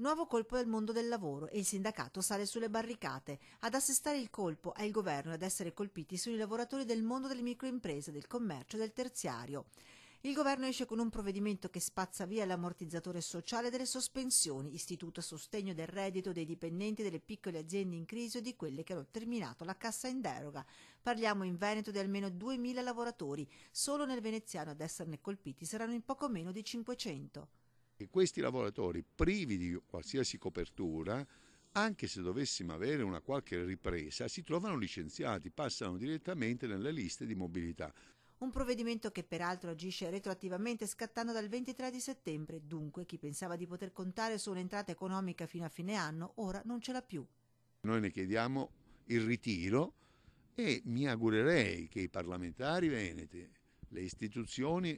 Nuovo colpo del mondo del lavoro e il sindacato sale sulle barricate. Ad assestare il colpo è il governo e ad essere colpiti sono i lavoratori del mondo delle microimprese, del commercio e del terziario. Il governo esce con un provvedimento che spazza via l'ammortizzatore sociale delle sospensioni, istituto a sostegno del reddito dei dipendenti delle piccole aziende in crisi o di quelle che hanno terminato la cassa in deroga. Parliamo in Veneto di almeno 2.000 lavoratori. Solo nel veneziano ad esserne colpiti saranno in poco meno di 500. E questi lavoratori privi di qualsiasi copertura, anche se dovessimo avere una qualche ripresa, si trovano licenziati, passano direttamente nelle liste di mobilità. Un provvedimento che peraltro agisce retroattivamente scattando dal 23 di settembre, dunque chi pensava di poter contare su un'entrata economica fino a fine anno ora non ce l'ha più. Noi ne chiediamo il ritiro e mi augurerei che i parlamentari veneti, le istituzioni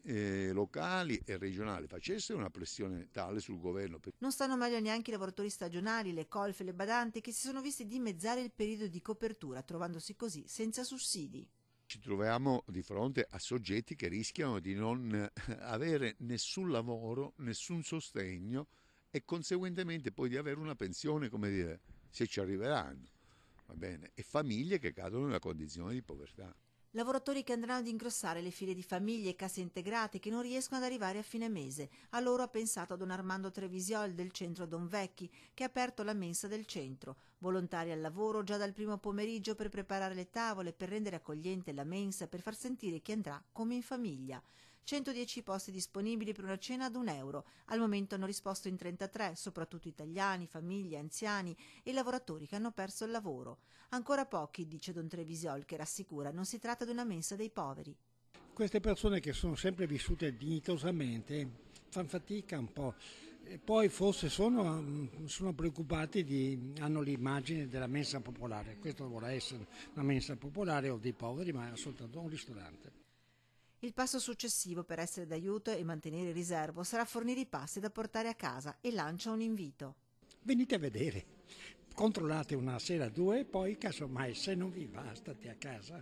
locali e regionali facessero una pressione tale sul governo. Non stanno meglio neanche i lavoratori stagionali, le colf e le badanti che si sono visti dimezzare il periodo di copertura, trovandosi così senza sussidi. Ci troviamo di fronte a soggetti che rischiano di non avere nessun lavoro, nessun sostegno e conseguentemente poi di avere una pensione, come dire, se ci arriveranno, va bene, e famiglie che cadono nella condizione di povertà. Lavoratori che andranno ad ingrossare le file di famiglie e casse integrate che non riescono ad arrivare a fine mese. A loro ha pensato don Armando Trevisiol del centro Don Vecchi, che ha aperto la mensa del centro. Volontari al lavoro già dal primo pomeriggio per preparare le tavole, per rendere accogliente la mensa, per far sentire chi andrà come in famiglia. 110 posti disponibili per una cena ad €1. Al momento hanno risposto in 33, soprattutto italiani, famiglie, anziani e lavoratori che hanno perso il lavoro. Ancora pochi, dice don Trevisiol, che rassicura, non si tratta di una mensa dei poveri. Queste persone che sono sempre vissute dignitosamente fanno fatica un po', e poi forse sono preoccupati, hanno l'immagine della mensa popolare. Questo vorrà essere una mensa popolare o dei poveri, ma è soltanto un ristorante. Il passo successivo per essere d'aiuto e mantenere il riservo sarà fornire i pasti da portare a casa e lancia un invito. Venite a vedere, controllate una sera o due e poi casomai se non vi va state a casa.